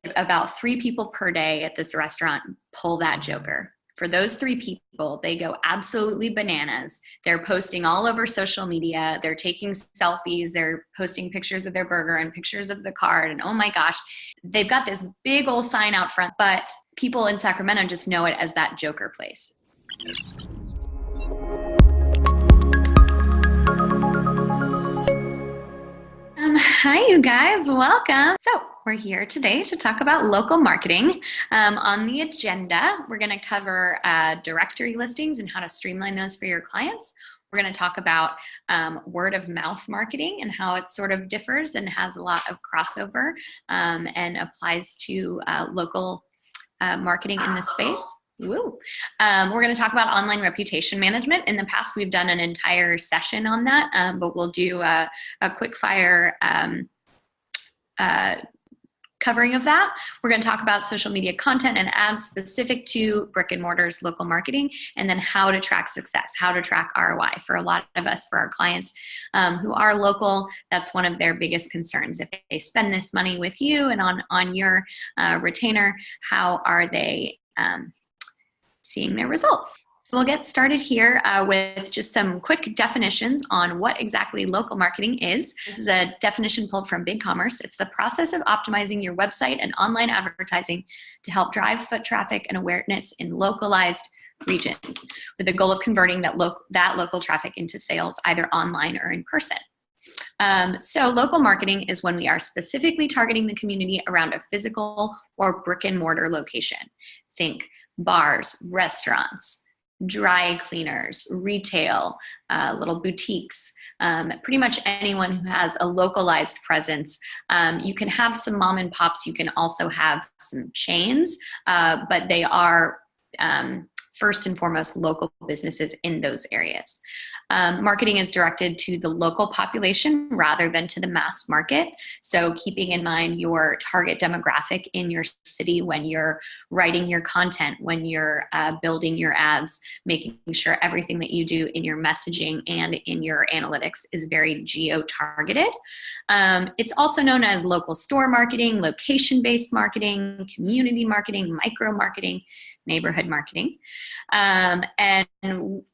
about 3 people per day at this restaurant pull that joker. For those 3 people, they go absolutely bananas. They're posting all over social media. They're taking selfies. They're posting pictures of their burger and pictures of the card. And oh my gosh, they've got this big old sign out front, but people in Sacramento just know it as that joker place. Hi, you guys. Welcome. So we're here today to talk about local marketing. On the agenda, we're going to cover directory listings and how to streamline those for your clients. We're going to talk about word of mouth marketing and how it sort of differs and has a lot of crossover and applies to local marketing in this space. Woo. We're going to talk about online reputation management. In the past, we've done an entire session on that, but we'll do a quick fire covering of that. We're going to talk about social media content and ads specific to brick and mortar's local marketing, and then how to track success, how to track ROI. For a lot of us, for our clients who are local, that's one of their biggest concerns. If they spend this money with you and on your retainer, how are they seeing their results? So we'll get started here with just some quick definitions on what exactly local marketing is. This is a definition pulled from BigCommerce. It's the process of optimizing your website and online advertising to help drive foot traffic and awareness in localized regions, with the goal of converting that local traffic into sales either online or in person. So local marketing is when we are specifically targeting the community around a physical or brick and mortar location. Think bars, restaurants, dry cleaners, retail, little boutiques, pretty much anyone who has a localized presence. You can have some mom and pops, you can also have some chains, but they are first and foremost local businesses in those areas. Marketing is directed to the local population rather than to the mass market. So keeping in mind your target demographic in your city when you're writing your content, when you're building your ads, making sure everything that you do in your messaging and in your analytics is very geo-targeted. It's also known as local store marketing, location-based marketing, community marketing, micro marketing, neighborhood marketing. And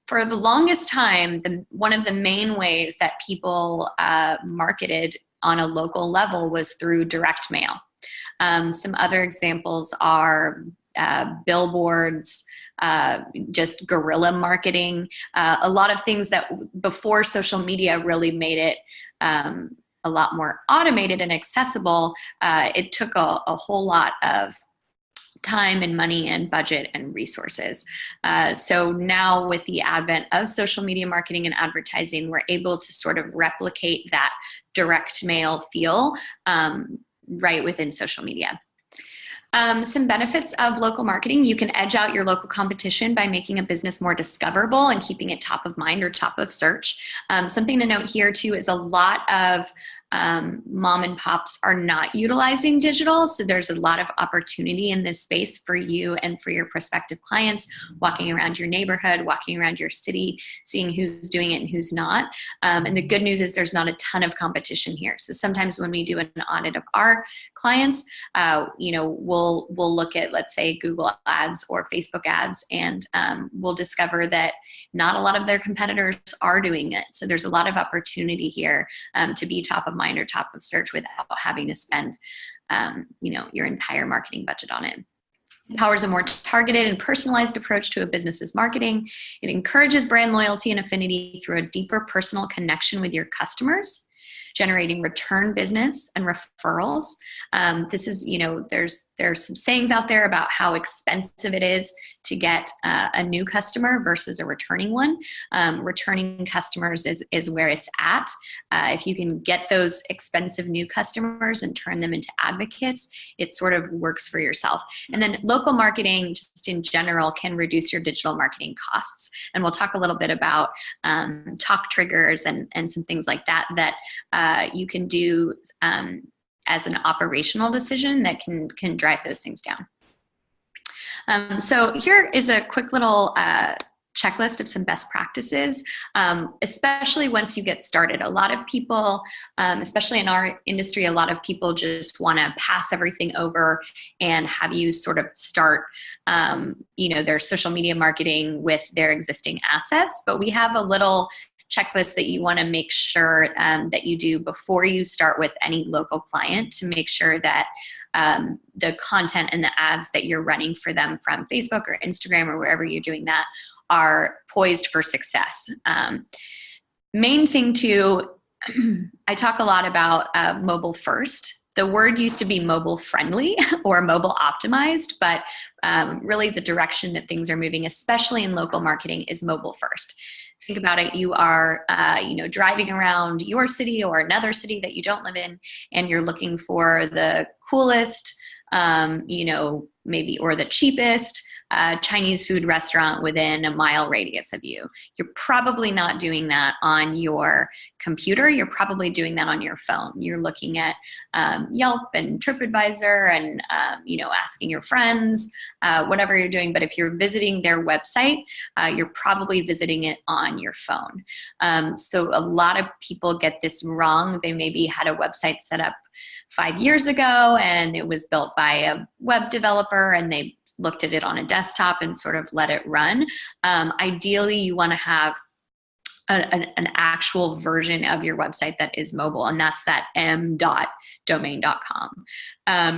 for the longest time, one of the main ways that people marketed on a local level was through direct mail. Some other examples are billboards, just guerrilla marketing, a lot of things that before social media really made it a lot more automated and accessible. It took a whole lot of time and money and budget and resources. So now with the advent of social media marketing and advertising, we're able to sort of replicate that direct mail feel right within social media. Some benefits of local marketing: you can edge out your local competition by making a business more discoverable and keeping it top of mind or top of search. Something to note here too is a lot of mom and pops are not utilizing digital, so there's a lot of opportunity in this space for you and for your prospective clients, walking around your neighborhood, walking around your city, seeing who's doing it and who's not. And the good news is there's not a ton of competition here. So sometimes when we do an audit of our clients, we'll look at, let's say, Google ads or Facebook ads, and we'll discover that not a lot of their competitors are doing it. So there's a lot of opportunity here to be top of mind or top of search without having to spend your entire marketing budget on it. Empowers a more targeted and personalized approach to a business's marketing. It encourages brand loyalty and affinity through a deeper personal connection with your customers, generating return business and referrals. This is, there's some sayings out there about how expensive it is to get a new customer versus a returning one. Returning customers is where it's at. If you can get those expensive new customers and turn them into advocates, it sort of works for yourself. And then local marketing, just in general, can reduce your digital marketing costs. And we'll talk a little bit about talk triggers and some things like that you can do as an operational decision that can drive those things down. So here is a quick little checklist of some best practices, especially once you get started. A lot of people, especially in our industry, a lot of people just want to pass everything over and have you sort of start, their social media marketing with their existing assets. But we have a little checklist that you want to make sure that you do before you start with any local client to make sure that the content and the ads that you're running for them from Facebook or Instagram or wherever you're doing that are poised for success. Main thing too, I talk a lot about mobile first. The word used to be mobile friendly or mobile optimized, but really the direction that things are moving, especially in local marketing, is mobile first. Think about it. You are, driving around your city or another city that you don't live in, and you're looking for the coolest, maybe, or the cheapest Chinese food restaurant within a mile radius of you. You're probably not doing that on your computer. You're probably doing that on your phone. You're looking at Yelp and TripAdvisor and, asking your friends, whatever you're doing. But if you're visiting their website, you're probably visiting it on your phone. So a lot of people get this wrong. They maybe had a website set up 5 years ago and it was built by a web developer and they looked at it on a desktop and sort of let it run. Ideally, you want to have an actual version of your website that is mobile, and that's that m.domain.com.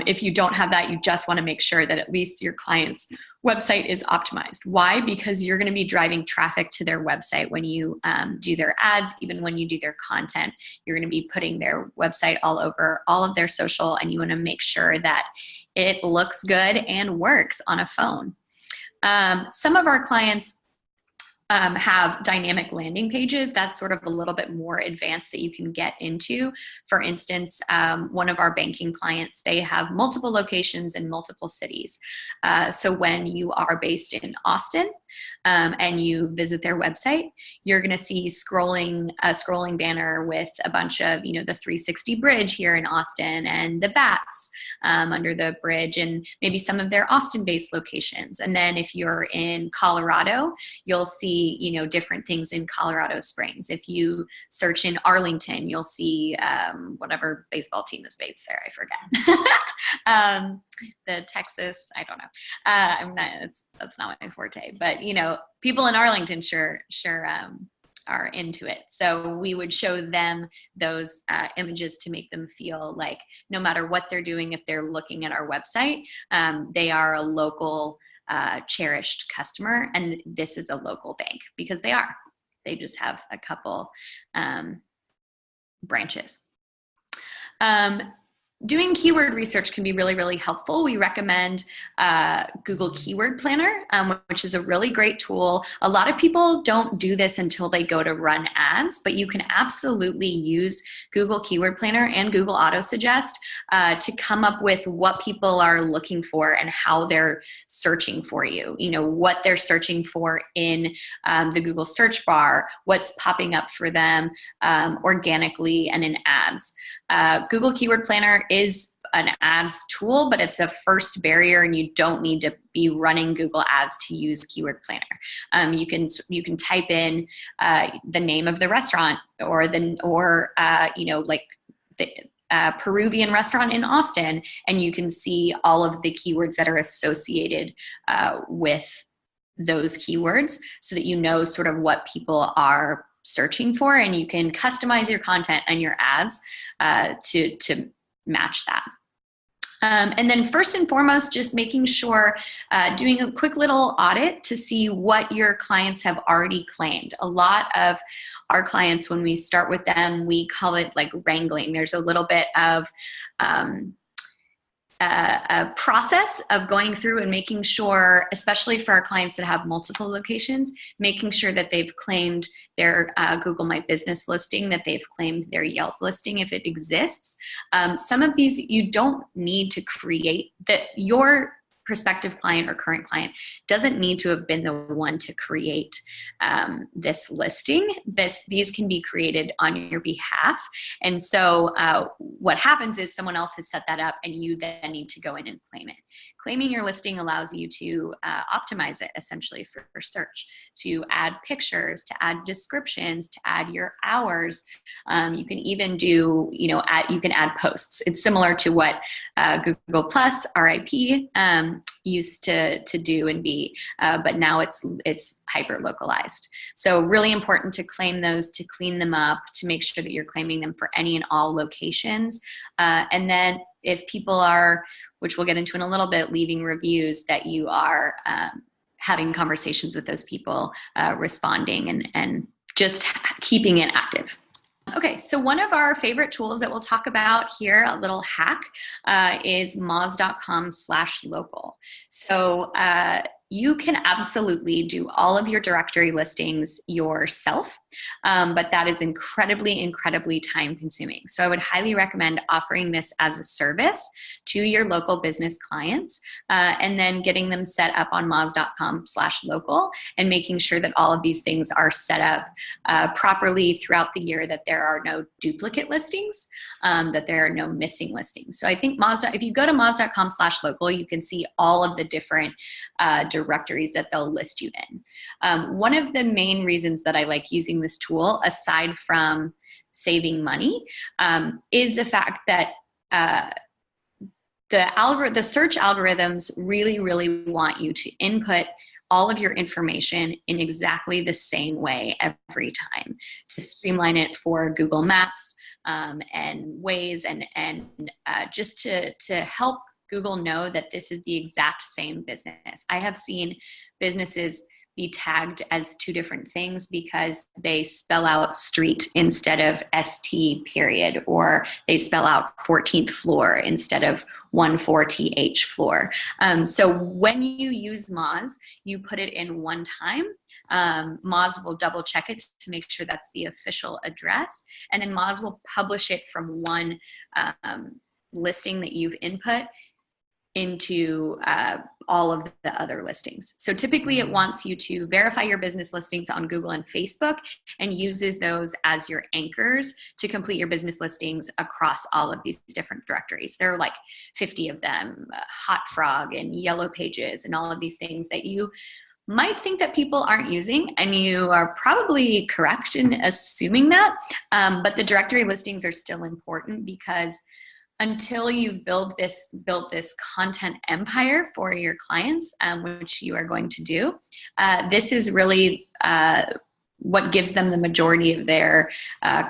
If you don't have that, you just want to make sure that at least your client's website is optimized. Why? Because you're going to be driving traffic to their website when you do their ads, even when you do their content. You're going to be putting their website all over all of their social, and you want to make sure that it looks good and works on a phone. Some of our clients have dynamic landing pages. That's sort of a little bit more advanced that you can get into. For instance, one of our banking clients, they have multiple locations in multiple cities. So when you are based in Austin and you visit their website, you're going to see a scrolling banner with a bunch of, the 360 bridge here in Austin and the bats under the bridge and maybe some of their Austin-based locations. And then if you're in Colorado, you'll see different things in Colorado Springs. If you search in Arlington, you'll see whatever baseball team is based there. I forget. The Texas, I don't know. That's not my forte. But people in Arlington sure are into it. So we would show them those images to make them feel like no matter what they're doing, if they're looking at our website, they are a local cherished customer, and this is a local bank because they just have a couple branches. Doing keyword research can be really, really helpful. We recommend Google Keyword Planner, which is a really great tool. A lot of people don't do this until they go to run ads, but you can absolutely use Google Keyword Planner and Google Auto Suggest to come up with what people are looking for and how they're searching for you. What they're searching for in the Google search bar, what's popping up for them organically and in ads. Google Keyword Planner is an ads tool, but it's a first barrier, and you don't need to be running Google Ads to use Keyword Planner. You can type in the name of the restaurant or the Peruvian restaurant in Austin, and you can see all of the keywords that are associated with those keywords, so that you know sort of what people are searching for, and you can customize your content and your ads to match that. And then first and foremost, just making sure, doing a quick little audit to see what your clients have already claimed. A lot of our clients, when we start with them, we call it like wrangling. There's a little bit of a process of going through and making sure, especially for our clients that have multiple locations, making sure that they've claimed their Google My Business listing, that they've claimed their Yelp listing if it exists. Some of these you don't need to create, that your prospective client or current client doesn't need to have been the one to create this listing. These can be created on your behalf. And so what happens is someone else has set that up and you then need to go in and claim it. Claiming your listing allows you to optimize it essentially for search, to add pictures, to add descriptions, to add your hours. You can even do, you can add posts. It's similar to what Google Plus, RIP, used to do and be, but now it's hyper localized. So really important to claim those, to clean them up, to make sure that you're claiming them for any and all locations. And then if people are, which we'll get into in a little bit, leaving reviews, that you are having conversations with those people, responding and just keeping it active. Okay, so one of our favorite tools that we'll talk about here, a little hack, is moz.com/local. So you can absolutely do all of your directory listings yourself, but that is incredibly time consuming. So I would highly recommend offering this as a service to your local business clients, and then getting them set up on moz.com/local and making sure that all of these things are set up properly throughout the year, that there are no duplicate listings, that there are no missing listings. So I think if you go to moz.com/local, you can see all of the different directories that they'll list you in. One of the main reasons that I like using this tool, aside from saving money, is the fact that the search algorithms really want you to input all of your information in exactly the same way every time, to streamline it for Google Maps and Waze, and just to help Google know that this is the exact same business. I have seen businesses be tagged as two different things because they spell out street instead of ST period, or they spell out 14th floor instead of 14th floor. So when you use Moz, you put it in one time. Moz will double check it to make sure that's the official address, and then Moz will publish it from one listing that you've input into all of the other listings. So typically it wants you to verify your business listings on Google and Facebook, and uses those as your anchors to complete your business listings across all of these different directories. There are like 50 of them, Hot Frog and Yellow Pages and all of these things that you might think that people aren't using, and you are probably correct in assuming that, but the directory listings are still important, because until you've built this content empire for your clients, which you are going to do, this is really what gives them the majority of their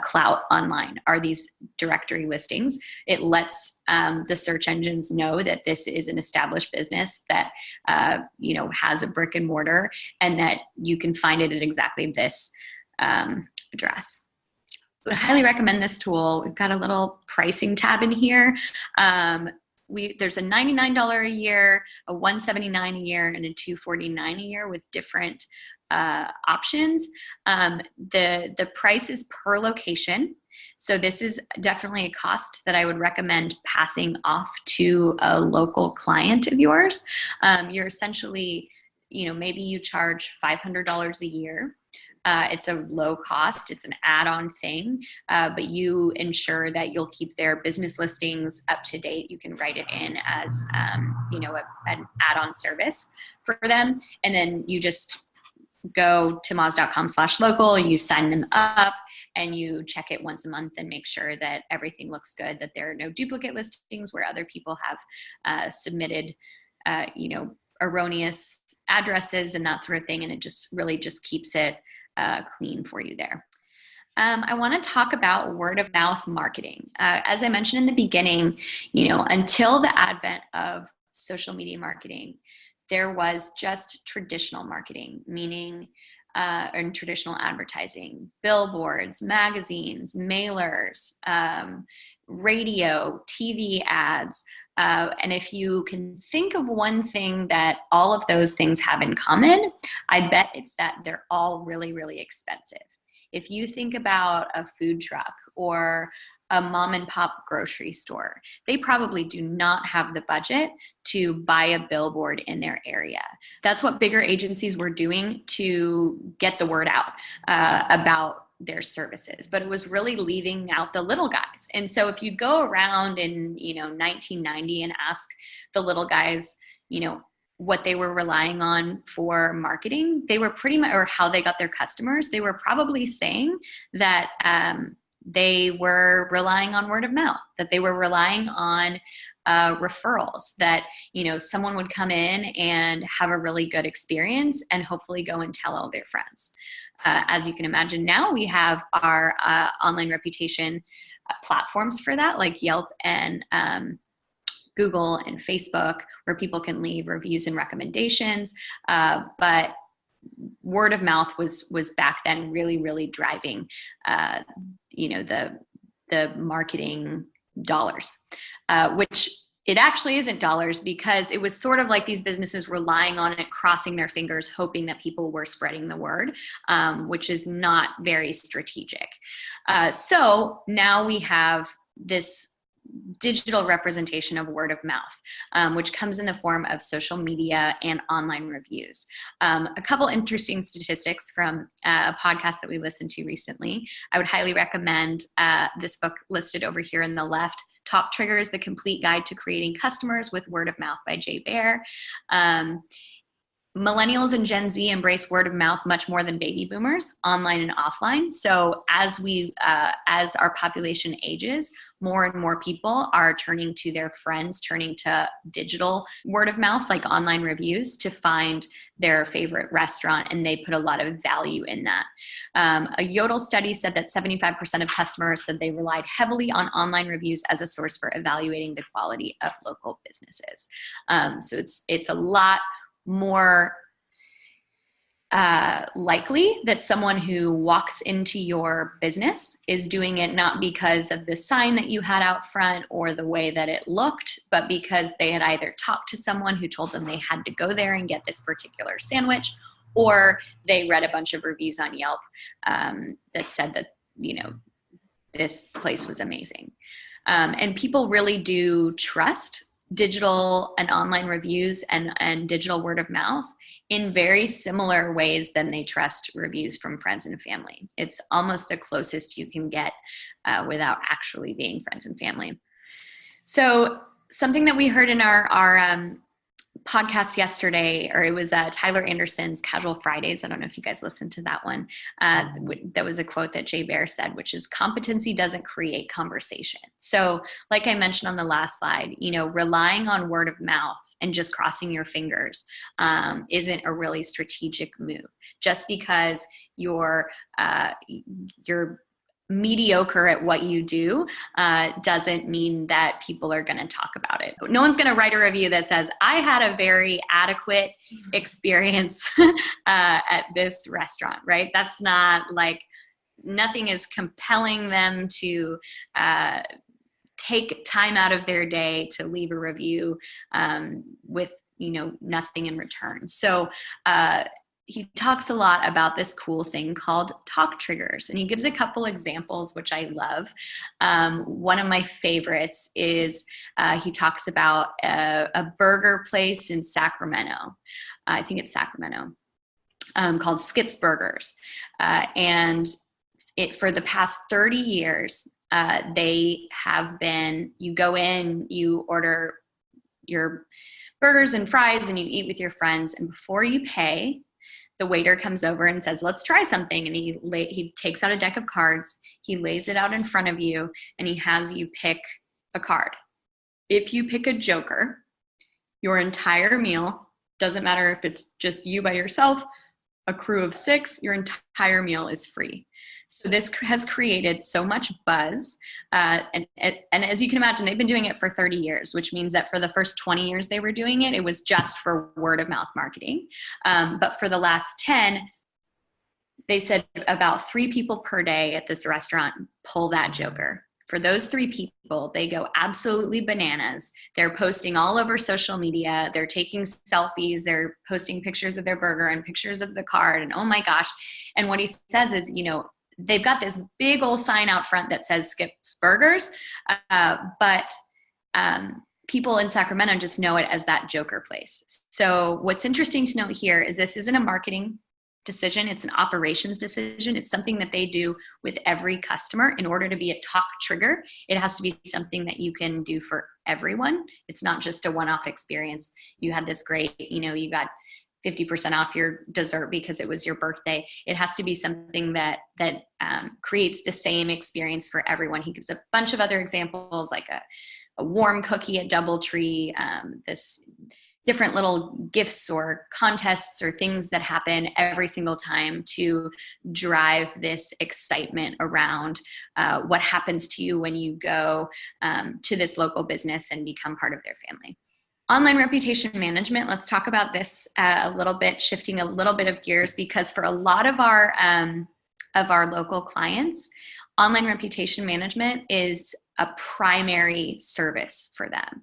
clout online, are these directory listings. It lets the search engines know that this is an established business that has a brick and mortar, and that you can find it at exactly this address. I highly recommend this tool. We've got a little pricing tab in here. There's a $99 a year, a $179 a year, and a $249 a year with different options. The price is per location. So this is definitely a cost that I would recommend passing off to a local client of yours. You're essentially, maybe you charge $500 a year. It's a low cost, it's an add-on thing, but you ensure that you'll keep their business listings up to date. You can write it in as, an add-on service for them. And then you just go to moz.com/local, you sign them up, and you check it once a month and make sure that everything looks good, that there are no duplicate listings where other people have submitted, erroneous addresses and that sort of thing. And it just really just keeps it clean for you there. I want to talk about word of mouth marketing. As I mentioned in the beginning, until the advent of social media marketing, there was just traditional marketing, meaning and traditional advertising, billboards, magazines, mailers, radio, TV ads. And if you can think of one thing that all of those things have in common, I bet it's that they're all really expensive. If you think about a food truck or a mom and pop grocery store. They probably do not have the budget to buy a billboard in their area. That's what bigger agencies were doing to get the word out about their services, but it was really leaving out the little guys. And so if you go around in, 1990 and ask the little guys, what they were relying on for marketing, they were pretty much, or how they got their customers, they were probably saying that they were relying on word of mouth, that they were relying on referrals, that, someone would come in and have a really good experience and hopefully go and tell all their friends. As you can imagine, now we have our online reputation platforms for that, like Yelp and Google and Facebook, where people can leave reviews and recommendations. But word of mouth was back then really, really driving, the marketing dollars, which it actually isn't dollars, because it was sort of like these businesses relying on it, crossing their fingers, hoping that people were spreading the word, which is not very strategic. So now we have this digital representation of word of mouth, which comes in the form of social media and online reviews. A couple interesting statistics from a podcast that we listened to recently. I would highly recommend this book listed over here in the left, Top Triggers, The Complete Guide to Creating Customers with Word of Mouth by Jay Baer. Millennials and Gen Z embrace word of mouth much more than baby boomers, online and offline. So as our population ages, more and more people are turning to their friends, turning to digital word of mouth, like online reviews, to find their favorite restaurant, and they put a lot of value in that. A Yodel study said that 75% of customers said they relied heavily on online reviews as a source for evaluating the quality of local businesses. So it's a lot more likely that someone who walks into your business is doing it not because of the sign that you had out front or the way that it looked, but because they had either talked to someone who told them they had to go there and get this particular sandwich, or they read a bunch of reviews on Yelp that said that, this place was amazing. And people really do trust digital and online reviews and digital word of mouth in very similar ways than they trust reviews from friends and family. It's almost the closest you can get without actually being friends and family. So something that we heard in our podcast yesterday, or it was Tyler Anderson's Casual Fridays. I don't know if you guys listened to that one. That was a quote that Jay Baer said, which is, competency doesn't create conversation. So like I mentioned on the last slide, relying on word of mouth and just crossing your fingers isn't a really strategic move. Just because you're mediocre at what you do doesn't mean that people are going to talk about it. No one's going to write a review that says, I had a very adequate experience at this restaurant, right? That's not like, nothing is compelling them to take time out of their day to leave a review with nothing in return. So he talks a lot about this cool thing called talk triggers, and he gives a couple examples, which I love. One of my favorites is he talks about a burger place in Sacramento. I think it's Sacramento, called Skip's Burgers. And for the past 30 years, they have been, you go in, you order your burgers and fries, and you eat with your friends, and before you pay, the waiter comes over and says, let's try something. And he takes out a deck of cards, he lays it out in front of you, and he has you pick a card. If you pick a joker, your entire meal, doesn't matter if it's just you by yourself, a crew of 6, your entire meal is free. So this has created so much buzz. And as you can imagine, they've been doing it for 30 years, which means that for the first 20 years they were doing it, it was just for word of mouth marketing. But for the last 10, they said about 3 people per day at this restaurant pull that joker. For those 3 people, they go absolutely bananas. They're posting all over social media. They're taking selfies. They're posting pictures of their burger and pictures of the card. And oh my gosh. And what he says is, they've got this big old sign out front that says Skip's Burgers, but people in Sacramento just know it as that Joker place. So what's interesting to note here is this isn't a marketing decision, it's an operations decision. It's something that they do with every customer. In order to be a talk trigger, it has to be something that you can do for everyone. It's not just a one-off experience. You had this great, you got 50% off your dessert because it was your birthday. It has to be something that creates the same experience for everyone. He gives a bunch of other examples, like a warm cookie at Doubletree, this different little gifts or contests or things that happen every single time to drive this excitement around what happens to you when you go to this local business and become part of their family. Online reputation management, let's talk about this a little bit, shifting a little bit of gears, because for a lot of our local clients, online reputation management is a primary service for them.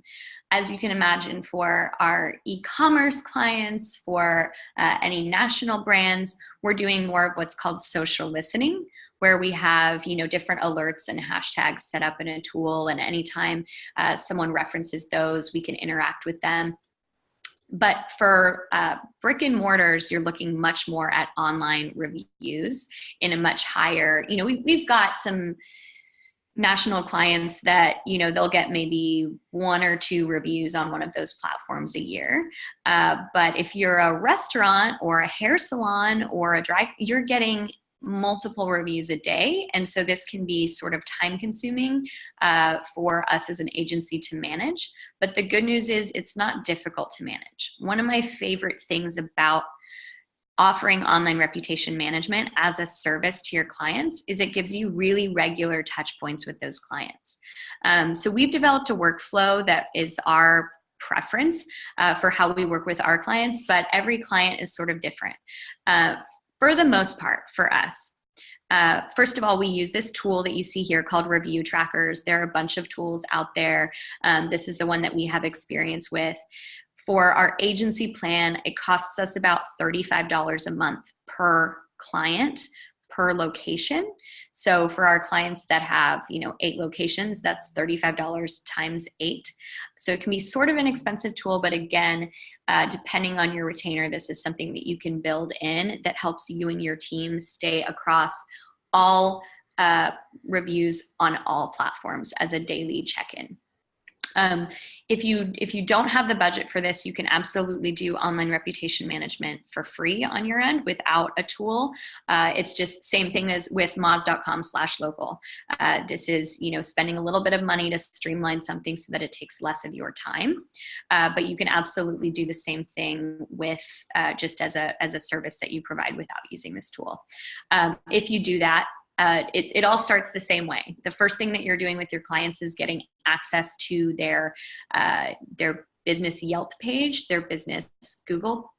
As you can imagine, for our e-commerce clients, for any national brands, we're doing more of what's called social listening, where we have, different alerts and hashtags set up in a tool, and anytime someone references those, we can interact with them. But for brick and mortars, you're looking much more at online reviews in a much higher, we've got some national clients that, they'll get maybe 1 or 2 reviews on one of those platforms a year. But if you're a restaurant or a hair salon or a you're getting multiple reviews a day. And so this can be sort of time consuming for us as an agency to manage. But the good news is it's not difficult to manage. One of my favorite things about offering online reputation management as a service to your clients is it gives you really regular touch points with those clients. So we've developed a workflow that is our preference for how we work with our clients, but every client is sort of different. For the most part, for us, first of all, we use this tool that you see here called Review Trackers. There are a bunch of tools out there. This is the one that we have experience with. For our agency plan, it costs us about $35 a month per client, per location. So for our clients that have, 8 locations, that's $35 times 8. So it can be sort of an expensive tool, but again, depending on your retainer, this is something that you can build in that helps you and your team stay across all reviews on all platforms as a daily check-in. If you don't have the budget for this, you can absolutely do online reputation management for free on your end without a tool. It's just same thing as with moz.com/local. This is, spending a little bit of money to streamline something so that it takes less of your time. But you can absolutely do the same thing with just as a service that you provide without using this tool. If you do that, it all starts the same way. The first thing that you're doing with your clients is getting access to their business Yelp page, their business Google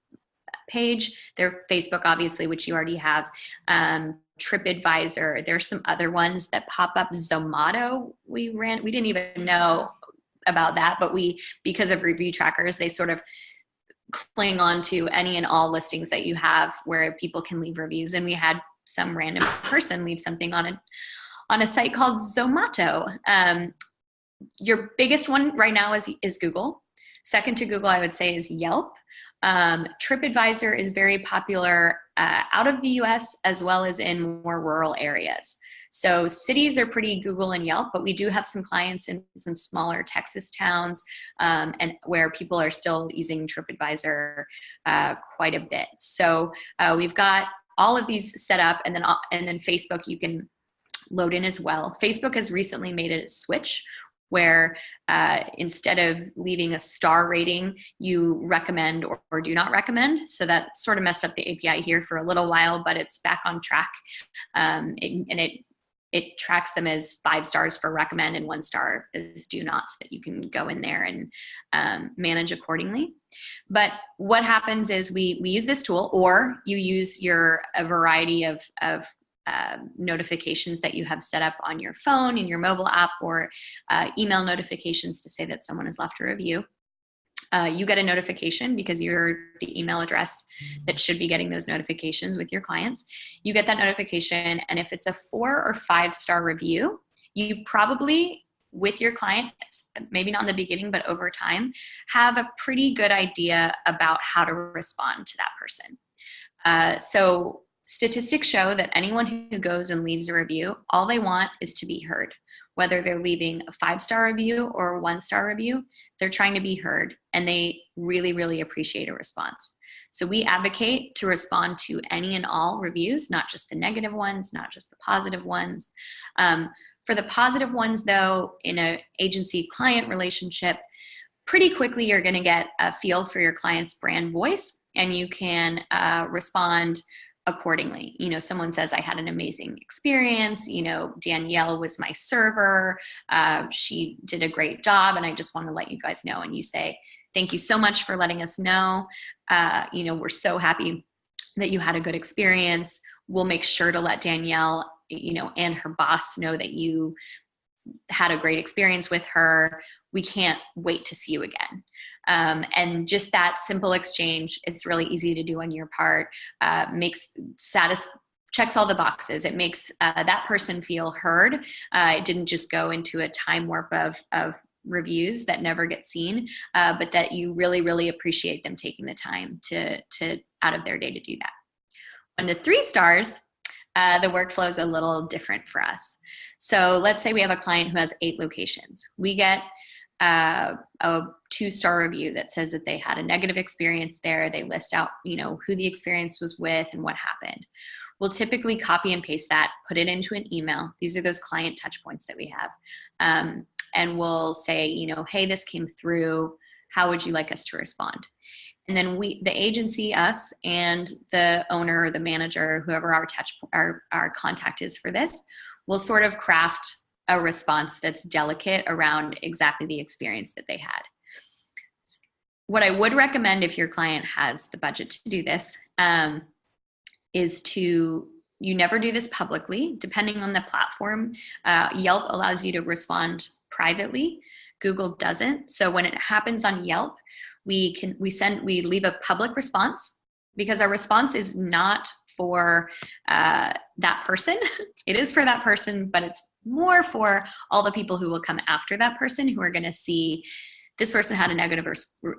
page, their Facebook, obviously, which you already have, TripAdvisor. There's some other ones that pop up. Zomato, we didn't even know about that, but because of Review Trackers, they sort of cling on to any and all listings that you have where people can leave reviews. And we had some random person leave something on a site called Zomato. Your biggest one right now is Google. Second to Google, I would say, is Yelp. TripAdvisor is very popular out of the US as well as in more rural areas. So cities are pretty Google and Yelp, but we do have some clients in some smaller Texas towns and where people are still using TripAdvisor quite a bit. So we've got all of these set up, and then Facebook you can load in as well. Facebook has recently made a switch where instead of leaving a star rating, you recommend or do not recommend. So that sort of messed up the API here for a little while, but it's back on track. It tracks them as 5 stars for recommend and 1 star as do not, so that you can go in there and manage accordingly. But what happens is we use this tool, or you use a variety of notifications that you have set up on your phone, in your mobile app, or email notifications to say that someone has left a review. You get a notification because you're the email address that should be getting those notifications with your clients. You get that notification, and if it's a 4 or 5-star review, you probably, with your client, maybe not in the beginning, but over time, have a pretty good idea about how to respond to that person. So statistics show that anyone who goes and leaves a review, all they want is to be heard. Whether they're leaving a 5-star review or a 1-star review, they're trying to be heard, and they really, really appreciate a response. So we advocate to respond to any and all reviews, not just the negative ones, not just the positive ones. For the positive ones, though, in an agency-client relationship, pretty quickly you're going to get a feel for your client's brand voice, and you can respond accordingly. You know, someone says, I had an amazing experience. You know, Danielle was my server. She did a great job, and I just want to let you guys know. And you say, thank you so much for letting us know. You know, we're so happy that you had a good experience. We'll make sure to let Danielle, you know, and her boss know that you had a great experience with her. We can't wait to see you again. And just that simple exchange, it's really easy to do on your part, checks all the boxes. It makes that person feel heard. It didn't just go into a time warp of reviews that never get seen, but that you really, really appreciate them taking the time to out of their day to do that. 1 to 3 stars, the workflow is a little different for us. So let's say we have a client who has 8 locations. We get a 2-star review that says that they had a negative experience there. They list out, you know, who the experience was with and what happened. We'll typically copy and paste that, put it into an email. These are those client touch points that we have. And we'll say, you know, hey, this came through. How would you like us to respond? And then the agency, us, and the owner or the manager, whoever our contact is for this, will sort of craft a response that's delicate around exactly the experience that they had. What I would recommend if your client has the budget to do this is you never do this publicly, depending on the platform. Yelp allows you to respond privately. Google doesn't. So when it happens on Yelp, we leave a public response, because our response is not for that person. It is for that person, but it's more for all the people who will come after that person, who are going to see this person had a negative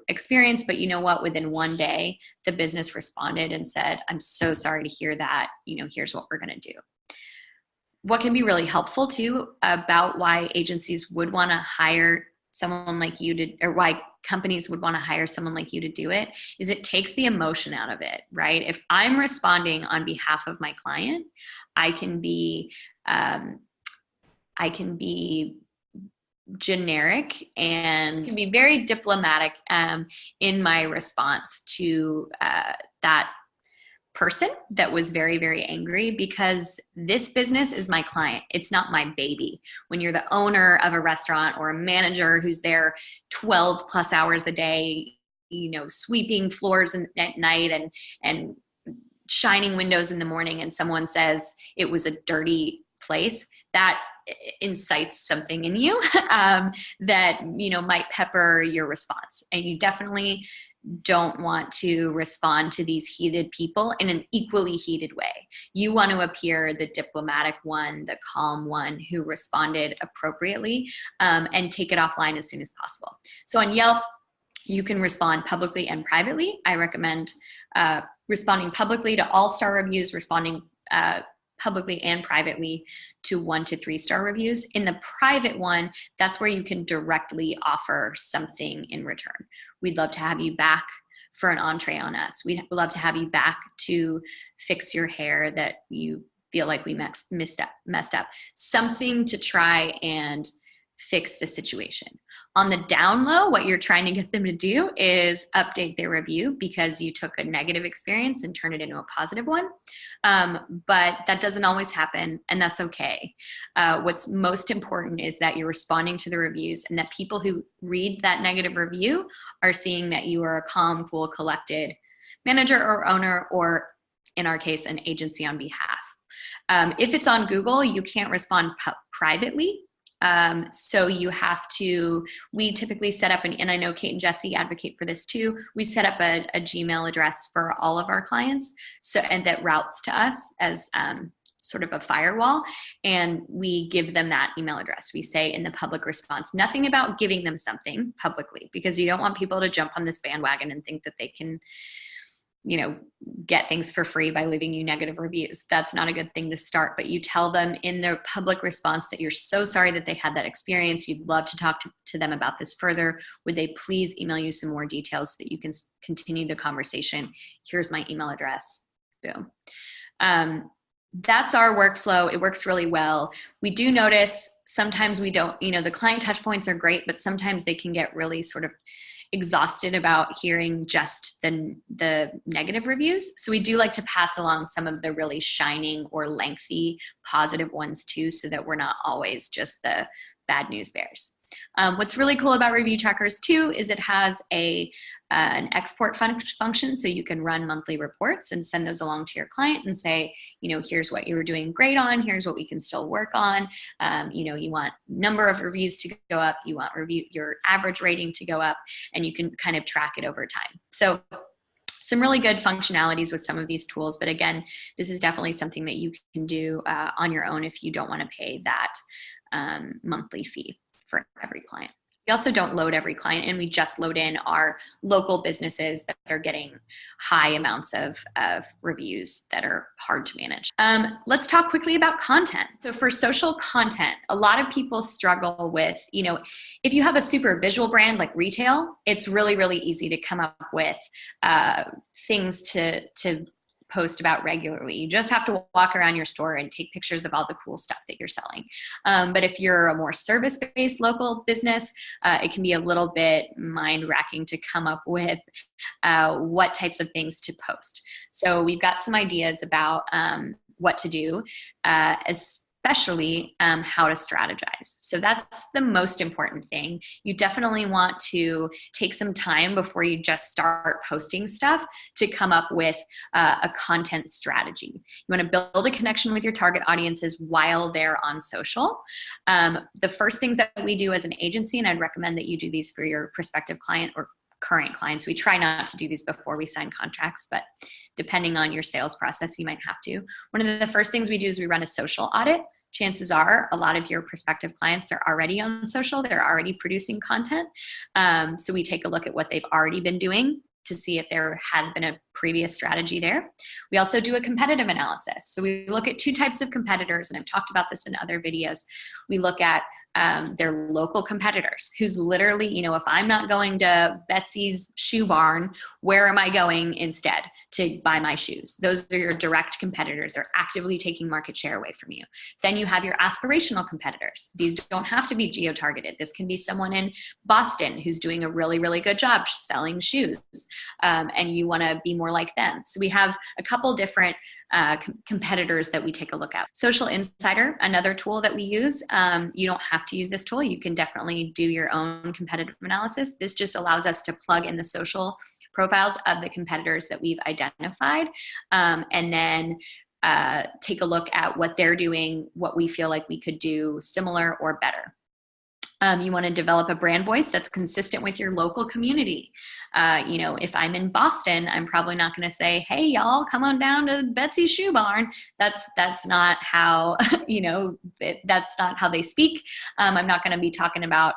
experience, but you know what? Within 1 day, the business responded and said, I'm so sorry to hear that. You know, here's what we're going to do. What can be really helpful too about why agencies would want to hire someone like you to, or why companies would want to hire someone like you to do it, is it takes the emotion out of it, right? If I'm responding on behalf of my client, I can be generic and can be very diplomatic in my response to that person that was very, very angry, because this business is my client. It's not my baby. When you're the owner of a restaurant or a manager who's there 12 plus hours a day, you know, sweeping floors at night and shining windows in the morning, and someone says it was a dirty place, that incites something in you that, you know, might pepper your response. And you definitely don't want to respond to these heated people in an equally heated way. You want to appear the diplomatic one, the calm one who responded appropriately, and take it offline as soon as possible. So on Yelp, you can respond publicly and privately. I recommend responding publicly to all-star reviews, responding publicly and privately to 1 to 3 star reviews. In the private one, that's where you can directly offer something in return. We'd love to have you back for an entree on us. We'd love to have you back to fix your hair that you feel like we messed up. Something to try and fix the situation. On the down low, what you're trying to get them to do is update their review because you took a negative experience and turned it into a positive one. But that doesn't always happen, and that's okay. What's most important is that you're responding to the reviews, and that people who read that negative review are seeing that you are a calm, cool, collected manager or owner, or in our case, an agency on behalf. If it's on Google, you can't respond privately. So you have to, we typically set up and I know Kate and Jesse advocate for this too. We set up a Gmail address for all of our clients. So, and that routes to us as, sort of a firewall, and we give them that email address. We say in the public response, nothing about giving them something publicly, because you don't want people to jump on this bandwagon and think that they can, get things for free by leaving you negative reviews. That's not a good thing to start, but you tell them in their public response that you're so sorry that they had that experience. You'd love to talk to them about this further. Would they please email you some more details so that you can continue the conversation? Here's my email address. Boom. That's our workflow. It works really well. We do notice sometimes we don't, the client touch points are great, but sometimes they can get really sort of exhausted about hearing just the negative reviews. So we do like to pass along some of the really shining or lengthy positive ones too, so that we're not always just the bad news bears. What's really cool about Review Trackers too is it has an export function, so you can run monthly reports and send those along to your client and say, here's what you were doing great on, here's what we can still work on. You want number of reviews to go up, you want your average rating to go up, and you can kind of track it over time. So some really good functionalities with some of these tools, but again, this is definitely something that you can do on your own if you don't want to pay that monthly fee for every client. We also don't load every client in. We just load in our local businesses that are getting high amounts of reviews that are hard to manage. Let's talk quickly about content. So for social content, a lot of people struggle with, if you have a super visual brand like retail, it's really, really easy to come up with things to post about regularly. You just have to walk around your store and take pictures of all the cool stuff that you're selling. But if you're a more service-based local business, it can be a little bit mind-racking to come up with what types of things to post. So we've got some ideas about what to do, especially how to strategize. So that's the most important thing. You definitely want to take some time before you just start posting stuff to come up with a content strategy. You want to build a connection with your target audiences while they're on social. The first things that we do as an agency, and I'd recommend that you do these for your prospective client or current clients. We try not to do these before we sign contracts, but depending on your sales process, you might have to. One of the first things we do is we run a social audit. Chances are a lot of your prospective clients are already on social. They're already producing content. So we take a look at what they've already been doing to see if there has been a previous strategy there. We also do a competitive analysis. So we look at two types of competitors, and I've talked about this in other videos. We look at their local competitors, who's literally, if I'm not going to Betsy's shoe barn, where am I going instead to buy my shoes? Those are your direct competitors. They're actively taking market share away from you. Then you have your aspirational competitors. These don't have to be geo-targeted. This can be someone in Boston who's doing a really, really good job selling shoes, and you want to be more like them. So we have a couple different competitors that we take a look at. Social Insider, another tool that we use. You don't have to use this tool. You can definitely do your own competitive analysis. This just allows us to plug in the social profiles of the competitors that we've identified, and then take a look at what they're doing, what we feel like we could do similar or better. You want to develop a brand voice that's consistent with your local community. If I'm in Boston, I'm probably not going to say, hey, y'all, come on down to Betsy's Shoe Barn. That's not how, that's not how they speak. I'm not going to be talking about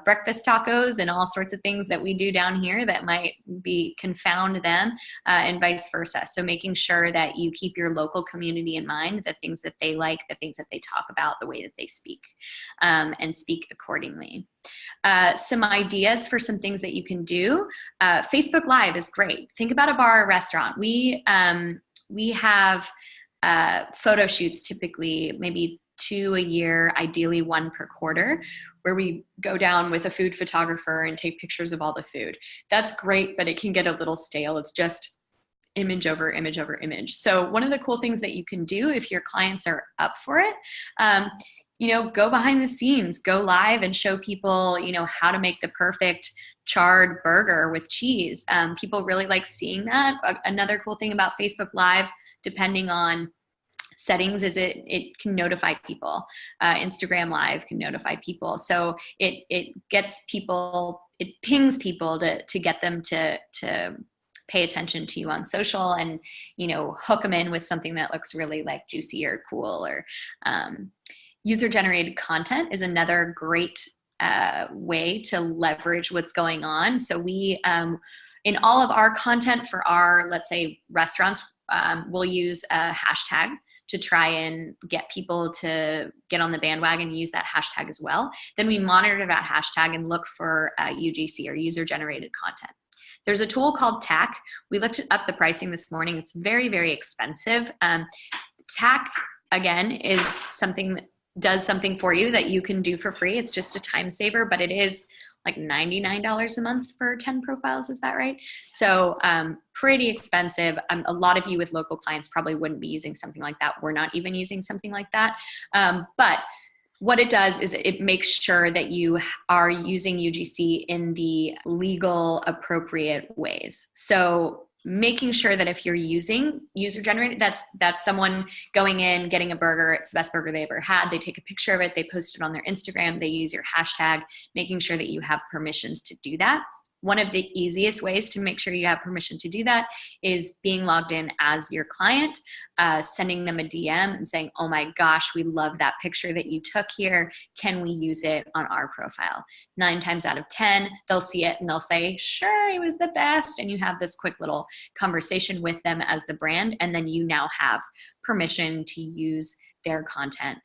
breakfast tacos and all sorts of things that we do down here that might confound them, and vice versa. So making sure that you keep your local community in mind, the things that they like, the things that they talk about, the way that they speak, and speak accordingly. Some ideas for some things that you can do. Facebook Live is great. Think about a bar or restaurant. We have photo shoots, typically maybe 2 a year, ideally 1 per quarter, where we go down with a food photographer and take pictures of all the food. That's great, but it can get a little stale. It's just image over image over image. So one of the cool things that you can do if your clients are up for it, go behind the scenes, go live and show people, how to make the perfect charred burger with cheese. People really like seeing that. Another cool thing about Facebook Live, depending on settings is it can notify people. Instagram Live can notify people. So it gets people, it pings people to get them to pay attention to you on social, and, you know, hook them in with something that looks really like juicy or cool. Or user generated content is another great way to leverage what's going on. So we, in all of our content for our, let's say, restaurants, we'll use a hashtag to try and get people to get on the bandwagon and use that hashtag as well. Then we monitor that hashtag and look for UGC, or user generated content. There's a tool called TAC. We looked up the pricing this morning. It's very, very expensive. TAC, again, is something that does something for you that you can do for free. It's just a time saver, but it is like $99 a month for 10 profiles. Is that right? So pretty expensive. A lot of you with local clients probably wouldn't be using something like that. We're not even using something like that. But what it does is it makes sure that you are using UGC in the legal, appropriate ways. So making sure that if you're using user generated, that's someone going in, getting a burger, it's the best burger they ever had, they take a picture of it, they post it on their Instagram, they use your hashtag, making sure that you have permissions to do that. One of the easiest ways to make sure you have permission to do that is being logged in as your client, sending them a DM and saying, oh my gosh, we love that picture that you took here. Can we use it on our profile? 9 times out of 10, they'll see it and they'll say, sure, it was the best. And you have this quick little conversation with them as the brand. And then you now have permission to use their content.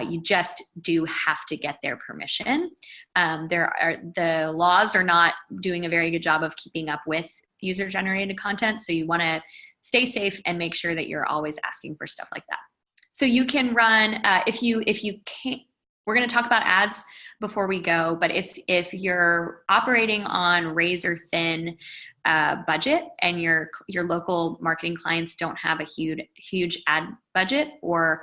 You just do have to get their permission. The laws are not doing a very good job of keeping up with user generated content. So you want to stay safe and make sure that you're always asking for stuff like that. So you can run, if you can't, we're going to talk about ads before we go, but if you're operating on razor thin budget and your local marketing clients don't have a huge ad budget, or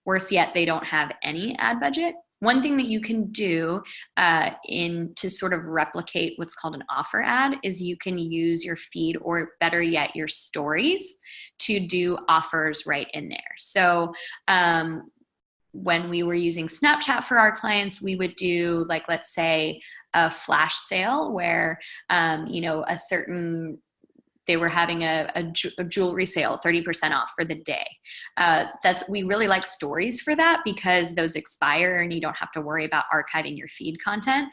worse yet, they don't have any ad budget, one thing that you can do to sort of replicate what's called an offer ad is you can use your feed, or better yet, your stories, to do offers right in there. So when we were using Snapchat for our clients, we would do, like, let's say, a flash sale where they were having a jewelry sale, 30% off for the day. We really like stories for that, because those expire and you don't have to worry about archiving your feed content.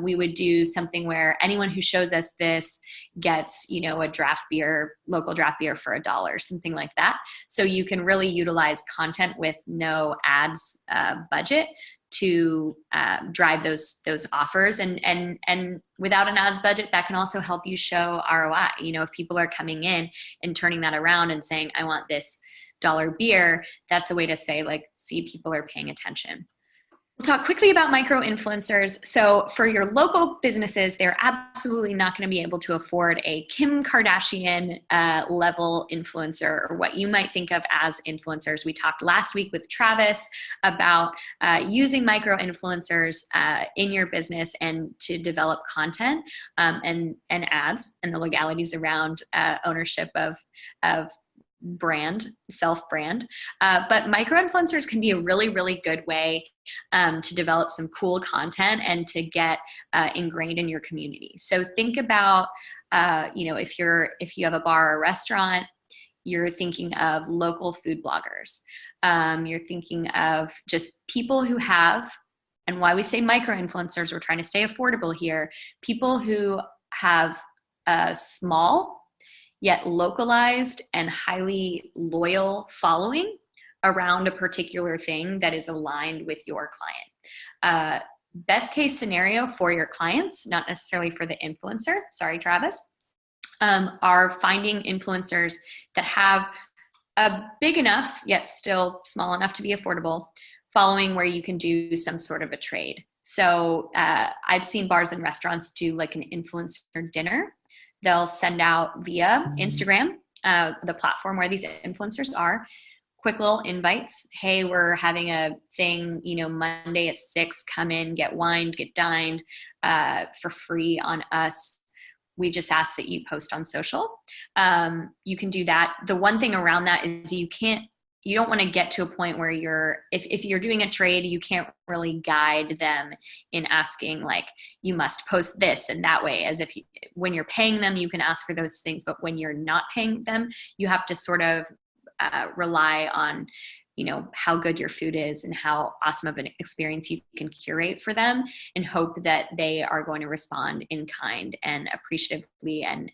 We would do something where anyone who shows us this gets, a local draft beer for $1, something like that. So you can really utilize content with no ads budget to drive those offers, and without an ads budget, that can also help you show ROI. If people are coming in and turning that around and saying, I want this $1 beer, that's a way to say, like, see, people are paying attention. We'll talk quickly about micro-influencers. So for your local businesses, they're absolutely not going to be able to afford a Kim Kardashian level influencer, or what you might think of as influencers. We talked last week with Travis about using micro-influencers in your business and to develop content and ads, and the legalities around ownership of brand, self-brand. But micro-influencers can be a really, really good way to develop some cool content and to get ingrained in your community. So think about, if you have a bar or restaurant, you're thinking of local food bloggers. You're thinking of just people who have, and why we say micro-influencers, we're trying to stay affordable here, people who have a small yet localized and highly loyal following around a particular thing that is aligned with your client. Best case scenario for your clients, not necessarily for the influencer, sorry, Travis, are finding influencers that have a big enough, yet still small enough to be affordable, following where you can do some sort of a trade. So I've seen bars and restaurants do like an influencer dinner. They'll send out via Instagram, the platform where these influencers are, quick little invites. Hey, we're having a thing, Monday at 6, come in, get wined, get dined for free on us. We just ask that you post on social. You can do that. The one thing around that is you can't you don't want to get to a point where if you're doing a trade, you can't really guide them in asking like, you must post this and that way, as if when you're paying them, you can ask for those things. But when you're not paying them, you have to sort of rely on, how good your food is and how awesome of an experience you can curate for them, and hope that they are going to respond in kind and appreciatively and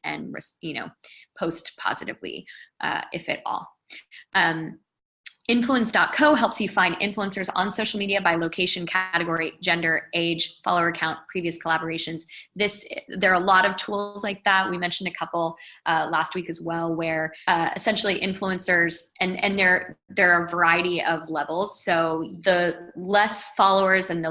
post positively, if at all. Influence.co helps you find influencers on social media by location, category, gender, age, follower count, previous collaborations. There are a lot of tools like that. We mentioned a couple last week as well, where essentially influencers, and there are a variety of levels. So the less followers and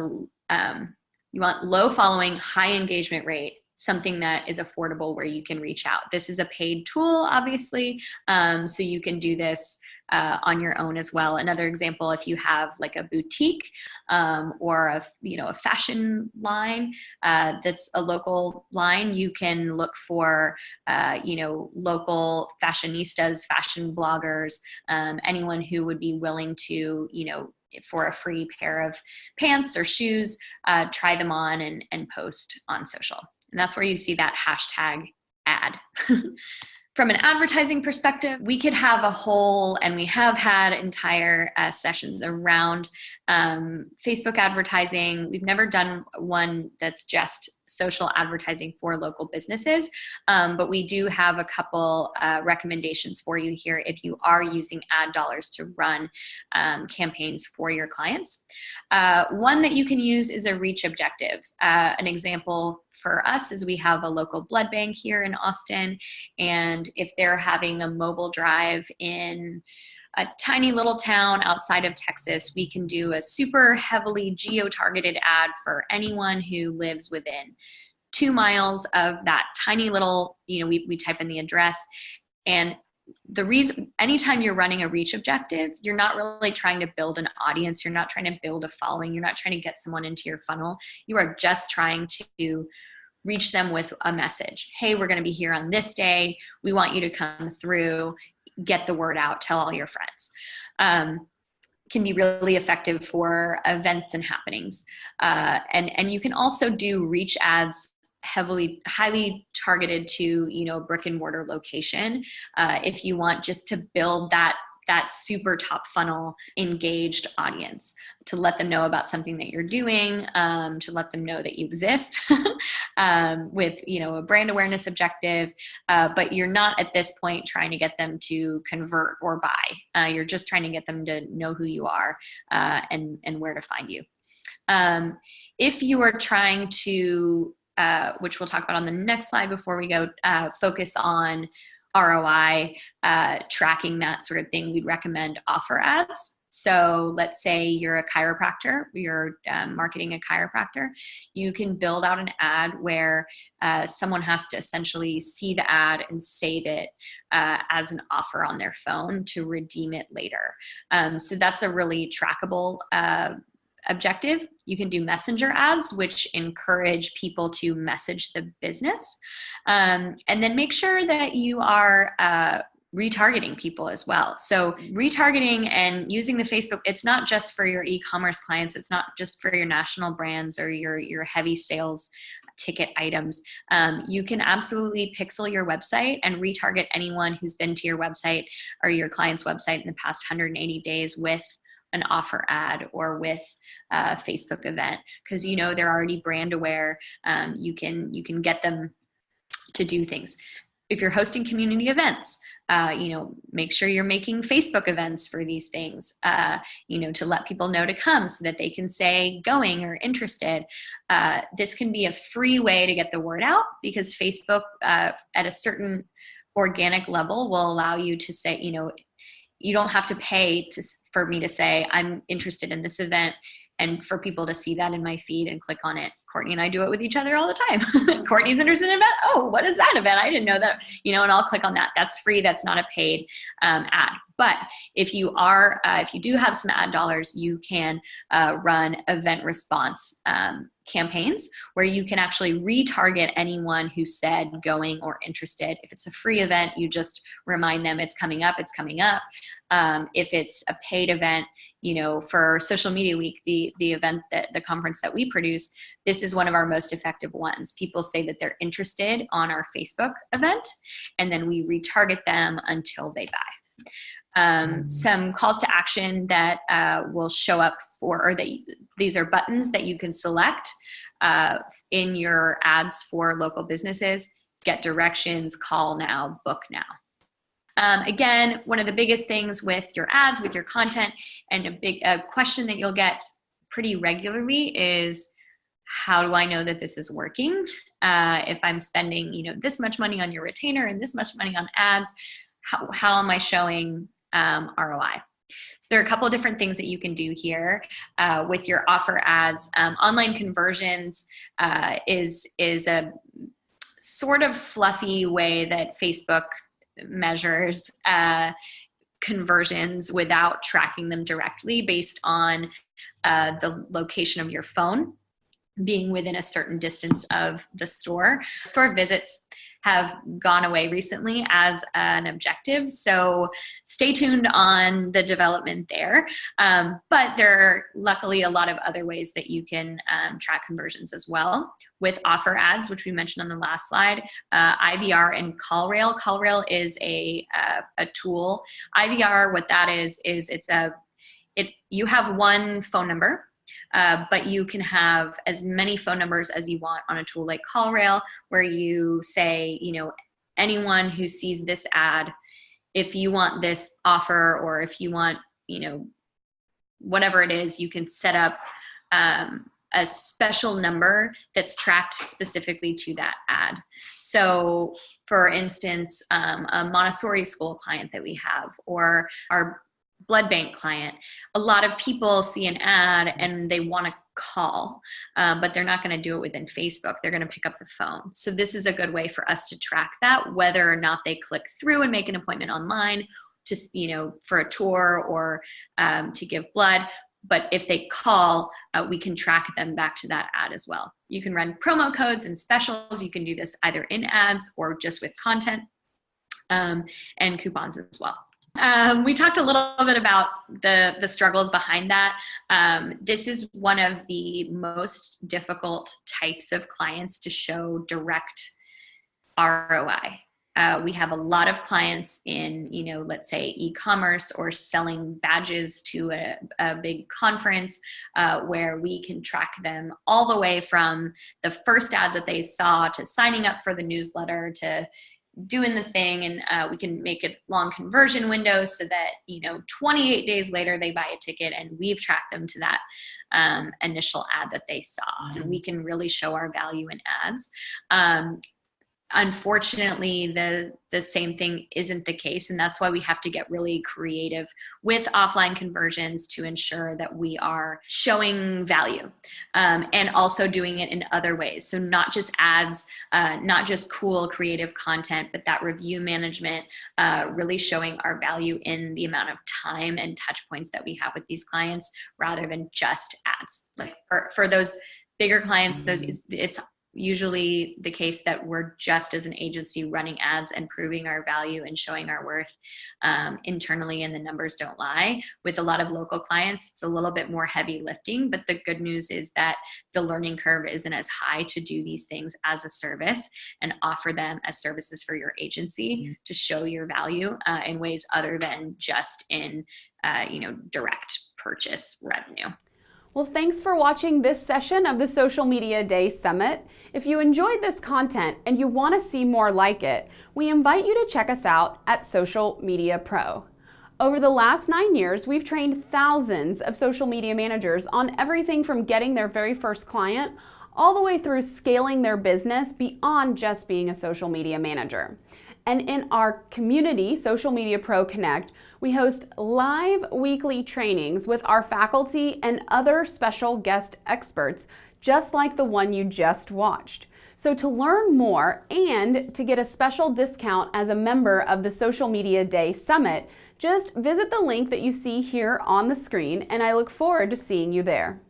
you want low following, high engagement rate, something that is affordable where you can reach out. This is a paid tool, obviously, so you can do this on your own as well. Another example, if you have like a boutique or a fashion line that's a local line, you can look for local fashionistas, fashion bloggers, anyone who would be willing to for a free pair of pants or shoes, try them on and post on social. And that's where you see that hashtag ad. From an advertising perspective, we could have a whole, and we have had entire sessions around Facebook advertising. We've never done one that's just social advertising for local businesses, but we do have a couple recommendations for you here if you are using ad dollars to run campaigns for your clients. One that you can use is a reach objective. An example for us is we have a local blood bank here in Austin, and if they're having a mobile drive in a tiny little town outside of Texas, we can do a super heavily geo-targeted ad for anyone who lives within 2 miles of that tiny little, we type in the address. And the reason, anytime you're running a reach objective, you're not really trying to build an audience. You're not trying to build a following. You're not trying to get someone into your funnel. You are just trying to reach them with a message. Hey, we're going to be here on this day. We want you to come through, get the word out, tell all your friends. Can be really effective for events and happenings. And you can also do reach ads highly targeted to, brick and mortar location. If you want just to build that super top funnel engaged audience, to let them know about something that you're doing, to let them know that you exist with, a brand awareness objective. But you're not at this point trying to get them to convert or buy. You're just trying to get them to know who you are and where to find you. If you are trying to, which we'll talk about on the next slide before we go, focus on ROI, tracking that sort of thing, we'd recommend offer ads. So let's say you're a chiropractor, you're marketing a chiropractor, you can build out an ad where someone has to essentially see the ad and save it as an offer on their phone to redeem it later. So that's a really trackable objective. You can do messenger ads, which encourage people to message the business. And then make sure that you are retargeting people as well. So retargeting and using the Facebook, it's not just for your e-commerce clients. It's not just for your national brands or your heavy sales ticket items. You can absolutely pixel your website and retarget anyone who's been to your website or your client's website in the past 180 days with an offer ad or with a Facebook event, because they're already brand aware. You can get them to do things. If you're hosting community events, make sure you're making Facebook events for these things, to let people know to come so that they can say going or interested. This can be a free way to get the word out, because Facebook at a certain organic level will allow you to say, you don't have to pay for me to say, I'm interested in this event, and for people to see that in my feed and click on it. Courtney and I do it with each other all the time. Courtney's interested in an event. Oh, what is that event? I didn't know that, and I'll click on that. That's free. That's not a paid ad. But if you do have some ad dollars, you can run event response campaigns where you can actually retarget anyone who said going or interested. If it's a free event, you just remind them it's coming up, it's coming up. If it's a paid event, for Social Media Week, the event, the conference that we produce, this is one of our most effective ones. People say that they're interested on our Facebook event, and then we retarget them until they buy. Some calls to action that will show up these are buttons that you can select in your ads for local businesses: get directions, call now, book now. Again, one of the biggest things with your ads, with your content, and a big question that you'll get pretty regularly is, how do I know that this is working? If I'm spending, this much money on your retainer and this much money on ads, how am I showing ROI? So there are a couple of different things that you can do here with your offer ads. Online conversions is a sort of fluffy way that Facebook measures conversions without tracking them directly based on the location of your phone being within a certain distance of the store. Store visits have gone away recently as an objective, so stay tuned on the development there. But there are luckily a lot of other ways that you can track conversions as well with offer ads, which we mentioned on the last slide. IVR and CallRail. CallRail is a tool. IVR, what that is you have one phone number. But you can have as many phone numbers as you want on a tool like CallRail, where you say, anyone who sees this ad, if you want this offer, or if you want, whatever it is, you can set up a special number that's tracked specifically to that ad. So for instance, a Montessori school client that we have, or our blood bank client, a lot of people see an ad and they want to call, but they're not going to do it within Facebook. They're going to pick up the phone. So this is a good way for us to track that, whether or not they click through and make an appointment online to, for a tour or to give blood. But if they call, we can track them back to that ad as well. You can run promo codes and specials. You can do this either in ads or just with content, and coupons as well. We talked a little bit about the struggles behind that. This is one of the most difficult types of clients to show direct ROI. We have a lot of clients in, let's say e-commerce or selling badges to a big conference, where we can track them all the way from the first ad that they saw to signing up for the newsletter to doing the thing, and we can make a long conversion window so that 28 days later they buy a ticket, and we've tracked them to that initial ad that they saw, and we can really show our value in ads. Unfortunately, the same thing isn't the case, and that's why we have to get really creative with offline conversions to ensure that we are showing value, and also doing it in other ways. So not just ads, not just cool creative content, but that review management, really showing our value in the amount of time and touch points that we have with these clients, rather than just ads. Like for those bigger clients, it's usually the case that we're just as an agency running ads and proving our value and showing our worth internally, and the numbers don't lie. With a lot of local clients, it's a little bit more heavy lifting, but the good news is that the learning curve isn't as high to do these things as a service and offer them as services for your agency to show your value in ways other than just in direct purchase revenue. Well, thanks for watching this session of the Social Media Day Summit. If you enjoyed this content and you want to see more like it, we invite you to check us out at Social Media Pro. Over the last 9 years, we've trained thousands of social media managers on everything from getting their very first client all the way through scaling their business beyond just being a social media manager. And in our community, Social Media Pro Connect, we host live weekly trainings with our faculty and other special guest experts, just like the one you just watched. So to learn more and to get a special discount as a member of the Social Media Day Summit, Just visit the link that you see here on the screen, and I look forward to seeing you there.